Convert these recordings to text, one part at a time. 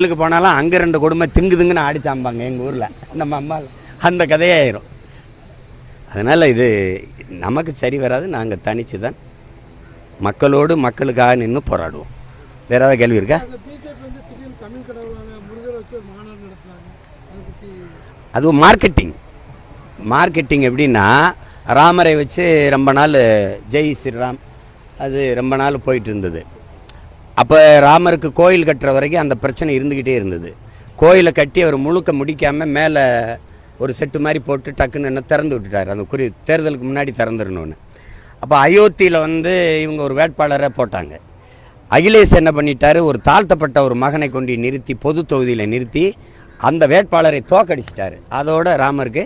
கோயிலுக்கு போனாலும் அங்கே 2 குடும்பம் திங்குதுங்கன்னு ஆடிச்சாம்பாங்க எங்கள் ஊரில். நம்ம அம்மா அந்த கதையாயிரும். அதனால் இது நமக்கு சரி வராது. நாங்கள் தனித்து தான் மக்களோடு மக்களுக்காக நின்று போராடுவோம். வேறு ஏதாவது கேள்வி இருக்கா? அது மார்க்கெட்டிங் எப்படின்னா, ராமரை வச்சு ரொம்ப நாள் ஜெய் ஸ்ரீராம் அது ரொம்ப நாள் போயிட்டு இருந்தது. அப்போ ராமருக்கு கோயில் கட்டுற வரைக்கும் அந்த பிரச்சனை இருந்துக்கிட்டே இருந்தது. கோயிலை கட்டி அவர் முழுக்க முடிக்காமல் மேலே ஒரு செட்டு மாதிரி போட்டு டக்குன்னு என்ன திறந்து விட்டுட்டார். அந்த தேர்தலுக்கு முன்னாடி திறந்துடணுன்னு. அப்போ அயோத்தியில் இவங்க ஒரு வேட்பாளரை போட்டாங்க. அகிலேஷ் என்ன பண்ணிட்டார், ஒரு தாழ்த்தப்பட்ட ஒரு மகனை கொண்டு நிறுத்தி பொது தொகுதியில் நிறுத்தி அந்த வேட்பாளரை தோக்கடிச்சிட்டார். அதோட ராமருக்கு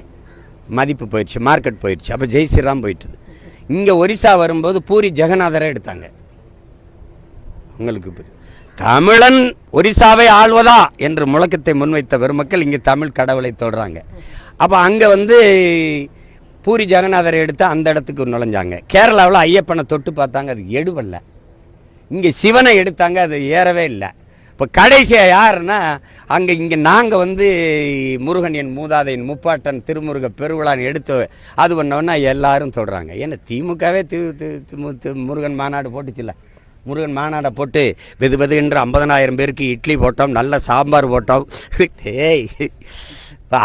மதிப்பு போயிடுச்சு, மார்க்கெட் போயிடுச்சு. அப்போ ஜெய் ஸ்ரீராம் போயிட்டுது. இங்கே ஒரிசா வரும்போது பூரி ஜெகநாதரை எடுத்தாங்க. உங்களுக்கு தமிழன் ஒரிசாவை ஆள்வதா என்று முழக்கத்தை முன்வைத்த பெருமக்கள் இங்கே தமிழ் கடவுளை தொடுறாங்க. அப்போ அங்கே பூரி ஜெகநாதரை எடுத்து அந்த இடத்துக்கு நுழைஞ்சாங்க. கேரளாவில் ஐயப்பனை தொட்டு பார்த்தாங்க, அது எடுவல்ல. இங்கே சிவனை எடுத்தாங்க, அது ஏறவே இல்லை. இப்போ கடைசியாக யாருன்னா இங்கே நாங்கள் முருகன் என் மூதாதையின் முப்பாட்டன் திருமுருக பெருவிழான்னு எடுத்து அது பண்ணோன்னா எல்லாரும் தொடுறாங்க. ஏன்னா திமுகவே முருகன் மாநாடு போட்டுச்சுல்ல. முருகன் மாநாடை போட்டு வெது என்று 50,000 பேருக்கு இட்லி போட்டோம், நல்ல சாம்பார் போட்டோம். ஏய்,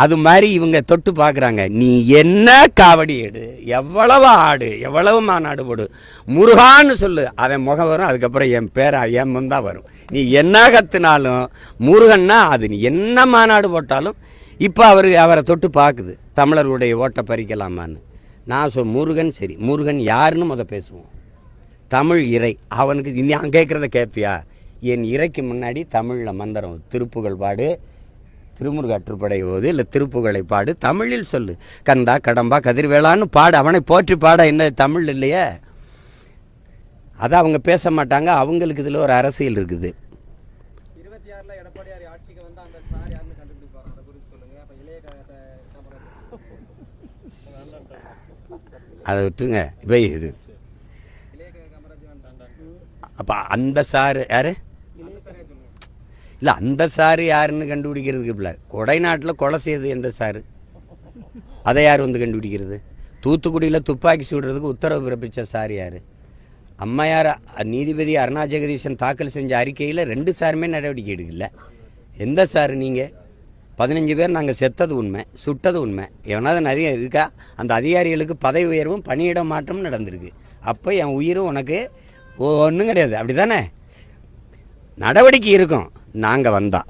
அது மாதிரி இவங்க தொட்டு பார்க்குறாங்க. நீ என்ன காவடி எடு, எவ்வளவு ஆடு, எவ்வளவு மாநாடு போடு, முருகான்னு சொல்லு, அவன் முகம் வரும். அதுக்கப்புறம் என் பேர் என் முந்தான் வரும். நீ என்ன கற்றுனாலும் முருகன்னா அது நீ என்ன மாநாடு போட்டாலும். இப்போ அவரை தொட்டு பார்க்குது, தமிழர்களுடைய ஓட்டை பறிக்கலாமான்னு. நான் முருகன் சரி, முருகன் யாருன்னு பேசுவோம். தமிழ் இறை, அவனுக்கு நான் கேட்குறத கேட்பியா? என் இறைக்கு முன்னாடி தமிழில் மந்திரம், திருப்புகழ் பாடு, திருமுருக அற்றுப்படை போது இல்லை திருப்புகழை பாடு, தமிழில் சொல்லு. கந்தா கடம்பா கதிர்வேளான்னு பாடு, அவனை போற்றி பாட. என்ன தமிழ் இல்லையே? அதை அவங்க பேச மாட்டாங்க. அவங்களுக்கு இதில் ஒரு அரசியல் இருக்குது. அதை விட்டுருங்க. இப்போ இது அப்போ அந்த சாரு யார் இல்லை, அந்த சாரு யாருன்னு கண்டுபிடிக்கிறதுக்கு இல்லை. கொடைநாட்டில் கொலை செய்தது எந்த சாரு, அதை யார் கண்டுபிடிக்கிறது? தூத்துக்குடியில் துப்பாக்கி சுடுறதுக்கு உத்தரவு பிறப்பித்த சார் யார்? அம்மையார் நீதிபதி அருணா ஜெகதீசன் தாக்கல் செஞ்ச அறிக்கையில் 2 சாருமே நடவடிக்கை எடுக்கல. எந்த சார் நீங்கள்? 15 பேர் நாங்கள் செத்தது உண்மை, சுட்டது உண்மை. எவனாவது அதிகம் இருக்கா? அந்த அதிகாரிகளுக்கு பதவி உயர்வும் பணியிட மாற்றமும் நடந்திருக்கு. அப்போ என் உயிரும் உனக்கு ஒன்றும் கிடையாது. அப்படி தானே? நடவடிக்கை இருக்கும். நாங்கள் வந்தால்